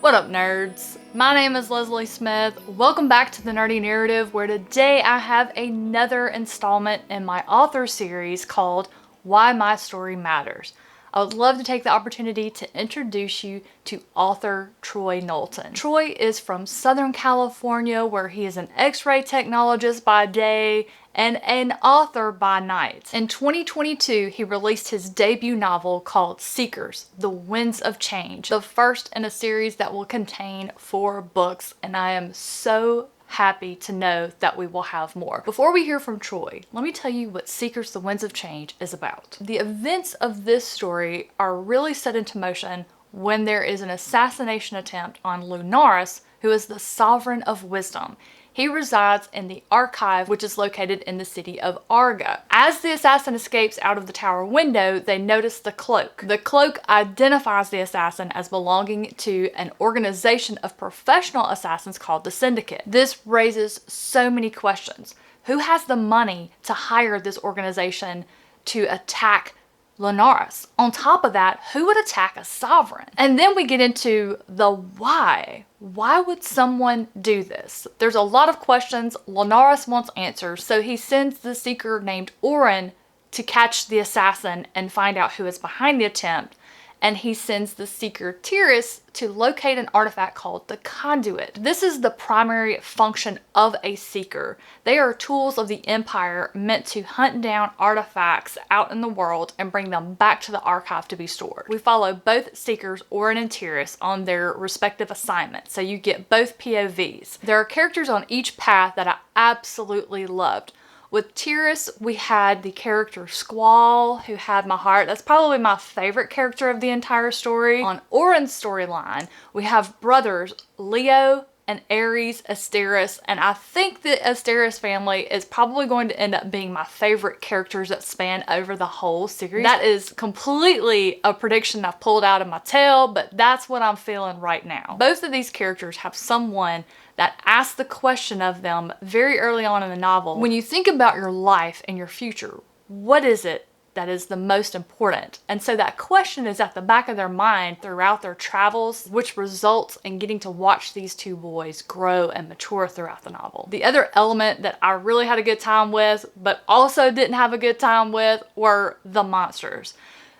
What up, nerds? My name is Leslie Smith. Welcome back to the Nerdy Narrative, where today I have another installment in my author series called Why My Story Matters. I would love to take the opportunity to introduce you to author Troy Knowlton. Troy is from Southern California, where he is an X-ray technologist by day and an author by night. In 2022, he released his debut novel called Seekers, The Winds of Change, the first in a series that will contain 4 books, and I am so happy to know that we will have more. Before we hear from Troy, let me tell you what Seekers the Winds of Change is about. The events of this story are really set into motion when there is an assassination attempt on Lunaris, who is the Sovereign of Wisdom. He resides in the Archive, which is located in the city of Arga. As the assassin escapes out of the tower window, they notice the cloak. The cloak identifies the assassin as belonging to an organization of professional assassins called the Syndicate. This raises so many questions. Who has the money to hire this organization to attack Lunaris? On top of that, who would attack a sovereign? And then we get into the why. Why would someone do this? There's a lot of questions. Lunaris wants answers, so he sends the seeker named Orin to catch the assassin and find out who is behind the attempt. And he sends the seeker Tiris to locate an artifact called the Conduit. This is the primary function of a seeker. They are tools of the Empire meant to hunt down artifacts out in the world and bring them back to the Archive to be stored. We follow both seekers, Orin and Tiris, on their respective assignments, so you get both POVs. There are characters on each path that I absolutely loved. With Tiris, we had the character Squall, who had my heart. That's probably my favorite character of the entire story. On Orin's storyline, we have brothers Leo and Ares Asteris, and I think the Asteris family is probably going to end up being my favorite characters that span over the whole series. That is completely a prediction I've pulled out of my tail, but that's what I'm feeling right now. Both of these characters have someone that asks the question of them very early on in the novel. When you think about your life and your future, what is it that is the most important? And so that question is at the back of their mind throughout their travels, which results in getting to watch these two boys grow and mature throughout the novel. The other element that I really had a good time with, but also didn't have a good time with, were the monsters.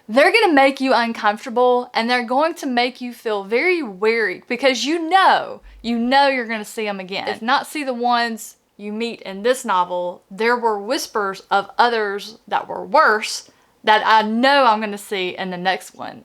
They're going to make you uncomfortable, and they're going to make you feel very wary because you know you're going to see them again. If not see the ones you meet in this novel, there were whispers of others that were worse that I know I'm going to see in the next one.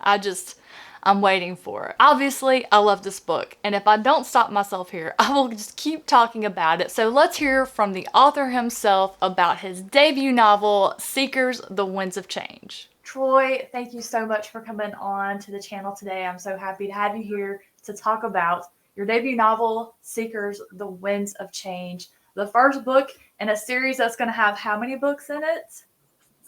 I'm waiting for it. Obviously, I love this book, and if I don't stop myself here, I will just keep talking about it. So let's hear from the author himself about his debut novel, Seekers, The Winds of Change. Troy, thank you so much for coming on to the channel today. I'm so happy to have you here to talk about your debut novel, Seekers, The Winds of Change, the first book in a series that's going to have how many books in it?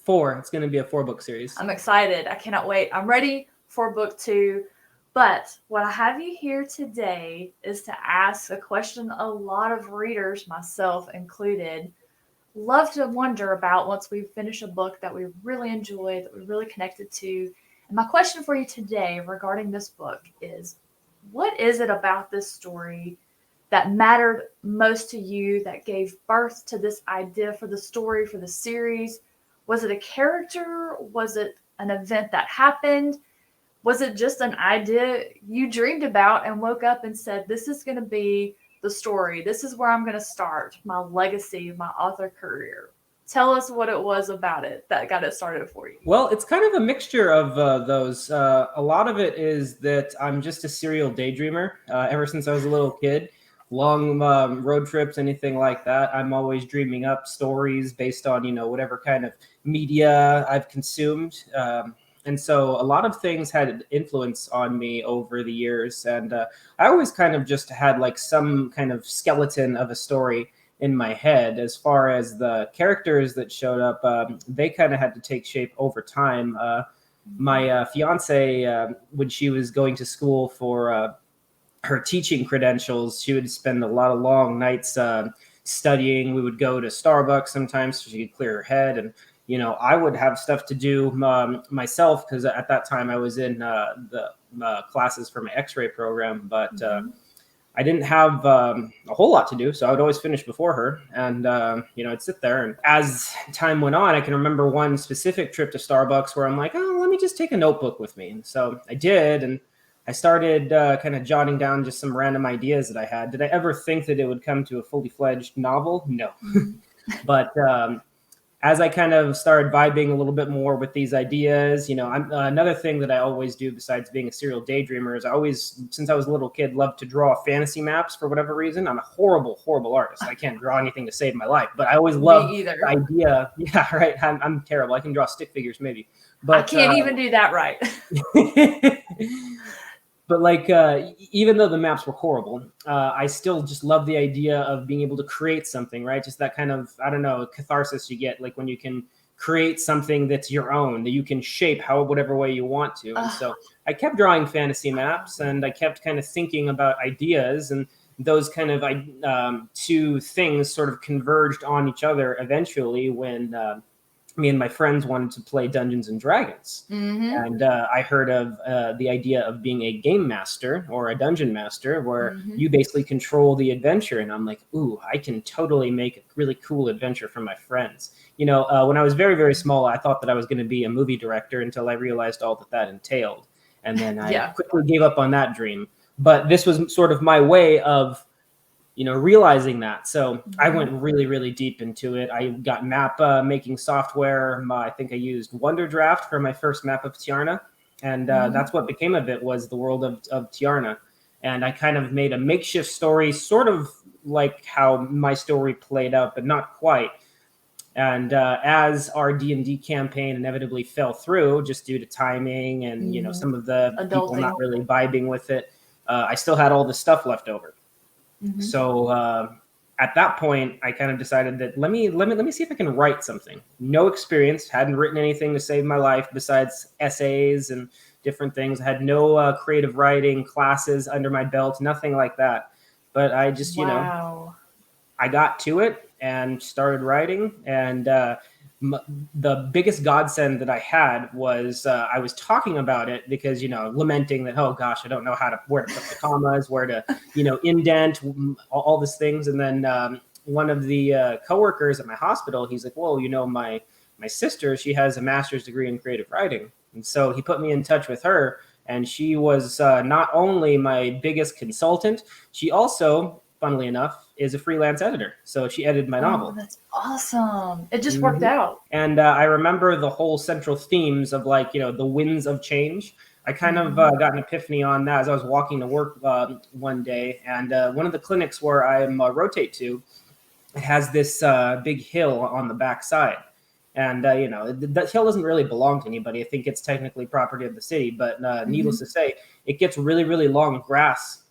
4. It's going to be a 4-book series. I'm excited. I cannot wait. I'm ready for book 2. But what I have you here today is to ask a question a lot of readers, myself included, love to wonder about once we finish a book that we really enjoy, that we really connected to. And my question for you today regarding this book is, what is it about this story that mattered most to you, that gave birth to this idea for the story, for the series? Was it a character? Was it an event that happened? Was it just an idea you dreamed about and woke up and said, this is going to be the story. This is where I'm going to start my legacy, my author career. Tell us what it was about it that got it started for you. Well, it's kind of a mixture of those. A lot of it is that I'm just a serial daydreamer ever since I was a little kid. Long road trips, anything like that. I'm always dreaming up stories based on, whatever kind of media I've consumed. And so a lot of things had influence on me over the years. And I always kind of just had like some kind of skeleton of a story in my head. As far as the characters that showed up, they kind of had to take shape over time. My fiance, when she was going to school for her teaching credentials, she would spend a lot of long nights studying. We would go to Starbucks sometimes so she could clear her head. And I would have stuff to do myself, because at that time I was in the classes for my X-ray program, but I didn't have a whole lot to do, so I would always finish before her, and I'd sit there. And as time went on, I can remember one specific trip to Starbucks where I'm like, oh, let me just take a notebook with me. And so I did, and I started kind of jotting down just some random ideas that I had. Did I ever think that it would come to a fully fledged novel? No. But as I kind of started vibing a little bit more with these ideas, another thing that I always do besides being a serial daydreamer is I always, since I was a little kid, loved to draw fantasy maps for whatever reason. I'm a horrible, horrible artist. I can't draw anything to save my life, but I always loved the idea. Yeah, right. I'm terrible. I can draw stick figures maybe, but I can't even do that right. But even though the maps were horrible, I still just love the idea of being able to create something, right? Just that kind of, I don't know, catharsis you get, like when you can create something that's your own, that you can shape whatever way you want to. And so I kept drawing fantasy maps, and I kept kind of thinking about ideas, and those kind of two things sort of converged on each other eventually when me and my friends wanted to play Dungeons and Dragons. And I heard of the idea of being a game master or a dungeon master, where you basically control the adventure. And I'm like, ooh, I can totally make a really cool adventure for my friends. When I was very, very small, I thought that I was going to be a movie director until I realized all that entailed. And then I quickly gave up on that dream. But this was sort of my way of realizing that. So I went really, really deep into it. I got map making software. I think I used WonderDraft for my first map of Tiarna. And that's what became of it, was the world of Tiarna. And I kind of made a makeshift story, sort of like how my story played out, but not quite. And as our D&D campaign inevitably fell through, just due to timing and, some of the people not really vibing with it, I still had all the stuff left over. So at that point, I kind of decided that let me see if I can write something. No experience, hadn't written anything to save my life besides essays and different things. I had no creative writing classes under my belt, nothing like that. But I just, I got to it and started writing. And the biggest godsend that I had was I was talking about it because, lamenting that, oh gosh, I don't know where to put the commas, where to, indent, all these things. And then one of the coworkers at my hospital, he's like, well, my sister, she has a master's degree in creative writing. And so he put me in touch with her. And she was not only my biggest consultant, she also, funnily enough, is a freelance editor. So she edited my novel. That's awesome. It just worked out. And I remember the whole central themes of the winds of change. I kind of got an epiphany on that as I was walking to work one day. And one of the clinics where I rotate to, it has this big hill on the back side. And, that hill doesn't really belong to anybody. I think it's technically property of the city. But needless to say, it gets really, really long grass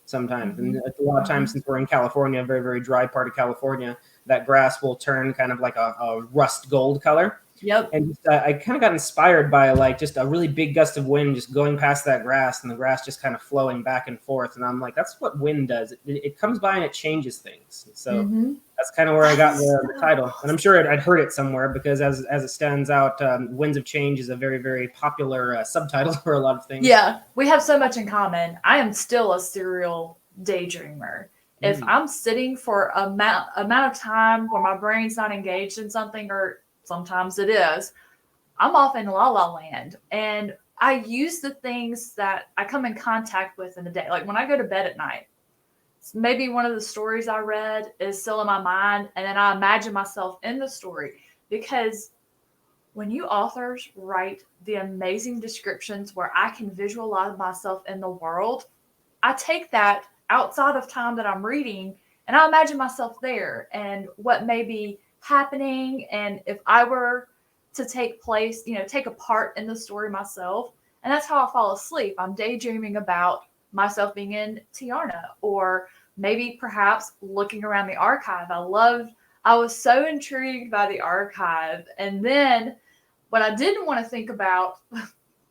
sometimes. And a lot of times, since we're in California, a very, very dry part of California, that grass will turn kind of like a rust gold color. Yep. And I kind of got inspired by just a really big gust of wind just going past that grass, and the grass just kind of flowing back and forth. And I'm like, that's what wind does. It comes by and it changes things. So that's kind of where I got the title. And I'm sure I'd heard it somewhere, because as it stands out, Winds of Change is a very, very popular subtitle for a lot of things. Yeah, we have so much in common. I am still a serial daydreamer. If I'm sitting for a amount of time where my brain's not engaged in something, or sometimes it is, I'm off in la la land. And I use the things that I come in contact with in the day. Like when I go to bed at night, maybe one of the stories I read is still in my mind, and then I imagine myself in the story. Because when you authors write the amazing descriptions where I can visualize myself in the world, I take that outside of time that I'm reading, and I imagine myself there and what may be happening. And if I were to take a part in the story myself, and that's how I fall asleep. I'm daydreaming about myself being in Tiarna, or maybe perhaps looking around the archive. I was so intrigued by the archive. And then what I didn't want to think about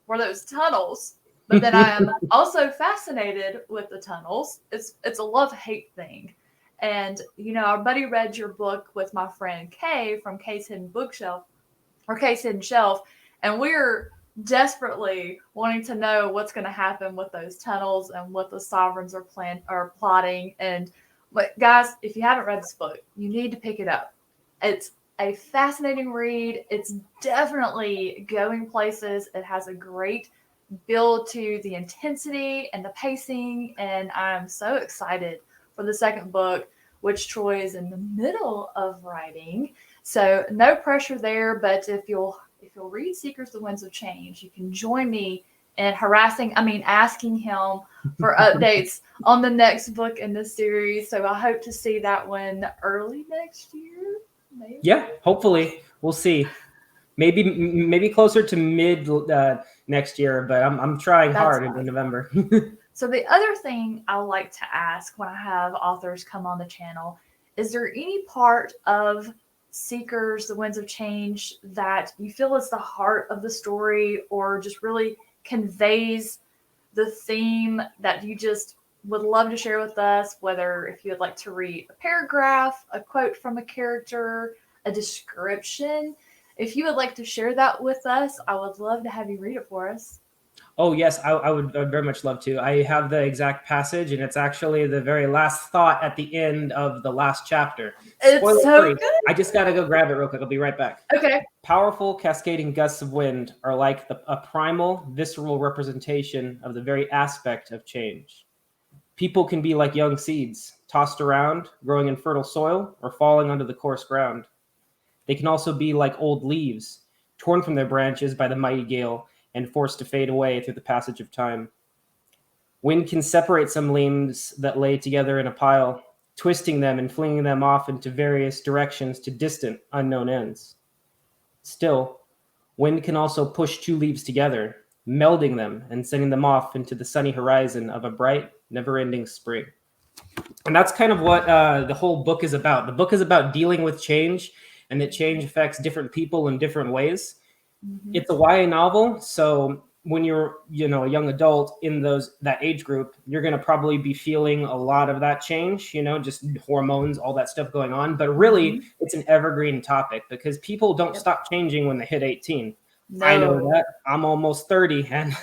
were those tunnels. But then I am also fascinated with the tunnels. It's a love-hate thing. And, our buddy read your book with my friend Kay from Kay's Hidden Bookshelf. or case hidden shelf, and we're desperately wanting to know what's going to happen with those tunnels and what the sovereigns are plotting. And but guys, if you haven't read this book, you need to pick it up. It's a fascinating read. It's definitely going places. It has a great build to the intensity and the pacing, and I'm so excited for the second book, which Troy is in the middle of writing. So no pressure there, but if you'll read Seekers the Winds of Change, you can join me in asking him for updates on the next book in the series. So I hope to see that one early next year. Maybe. Yeah, hopefully we'll see. Maybe closer to mid next year, but I'm trying hard in November. So the other thing I like to ask when I have authors come on the channel, is there any part of Seekers, the Winds of Change, that you feel is the heart of the story or just really conveys the theme that you just would love to share with us, whether if you would like to read a paragraph, a quote from a character, a description. If you would like to share that with us, I would love to have you read it for us. Oh, yes, I'd very much love to. I have the exact passage, and it's actually the very last thought at the end of the last chapter. It's so free. good. I just got to go grab it real quick. I'll be right back. Okay. Powerful, cascading gusts of wind are like a primal, visceral representation of the very aspect of change. People can be like young seeds, tossed around, growing in fertile soil, or falling onto the coarse ground. They can also be like old leaves, torn from their branches by the mighty gale and forced to fade away through the passage of time. Wind can separate some limbs that lay together in a pile, twisting them and flinging them off into various directions to distant, unknown ends. Still, wind can also push two leaves together, melding them and sending them off into the sunny horizon of a bright, never-ending spring. And that's kind of what the whole book is about. The book is about dealing with change, and that change affects different people in different ways. Mm-hmm. It's a YA novel, so when you're, a young adult in that age group, you're going to probably be feeling a lot of that change, just hormones, all that stuff going on. But really, it's an evergreen topic because people don't stop changing when they hit 18. No. I know that. I'm almost 30, and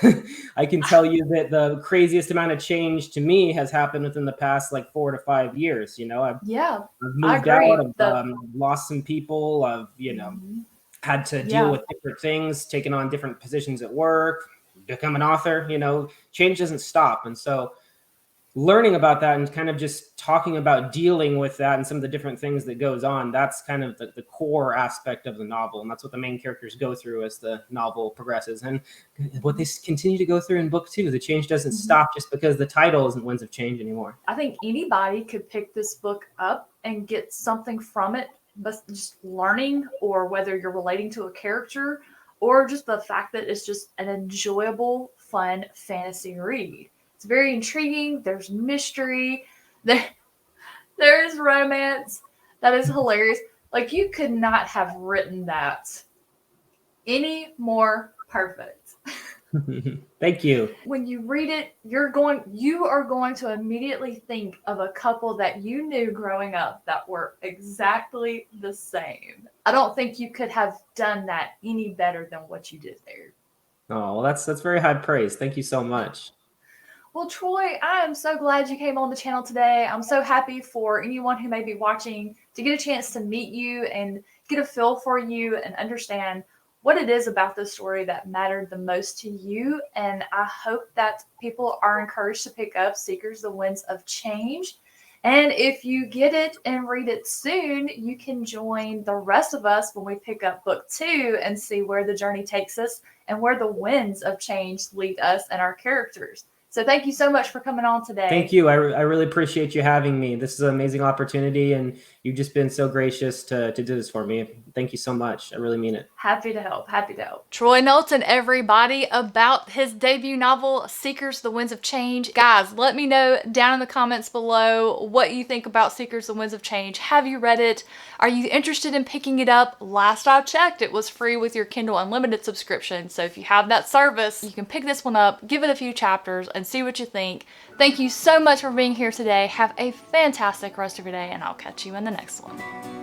I can tell you that the craziest amount of change to me has happened within the past 4 to 5 years. I've moved out, I've lost some people, I've had to deal with different things, taken on different positions at work, become an author. Change doesn't stop. And so learning about that and kind of just talking about dealing with that and some of the different things that goes on, that's kind of the core aspect of the novel. And that's what the main characters go through as the novel progresses. And what they continue to go through in book 2, the change doesn't stop just because the title isn't Winds of Change anymore. I think anybody could pick this book up and get something from it, but just learning, or whether you're relating to a character, or just the fact that it's just an enjoyable, fun fantasy read. It's very intriguing. There's mystery. There's romance. That is hilarious. You could not have written that any more perfect. Thank you. When you read it, you are going to immediately think of a couple that you knew growing up that were exactly the same. I don't think you could have done that any better than what you did there. Oh, well, that's very high praise. Thank you so much. Well, Troy, I am so glad you came on the channel today. I'm so happy for anyone who may be watching to get a chance to meet you and get a feel for you and understand what it is about this story that mattered the most to you. And I hope that people are encouraged to pick up Seekers the Winds of Change. And if you get it and read it soon, you can join the rest of us when we pick up book 2 and see where the journey takes us and where the winds of change lead us and our characters. So thank you so much for coming on today. Thank you. I really appreciate you having me. This is an amazing opportunity, and you've just been so gracious to do this for me. Thank you so much. I really mean it. Happy to help. Happy to help. Troy Knowlton, everybody, about his debut novel, Seekers the Winds of Change. Guys, let me know down in the comments below what you think about Seekers the Winds of Change. Have you read it? Are you interested in picking it up? Last I checked, it was free with your Kindle Unlimited subscription. So if you have that service, you can pick this one up, give it a few chapters, and see what you think. Thank you so much for being here today. Have a fantastic rest of your day, and I'll catch you in the next one.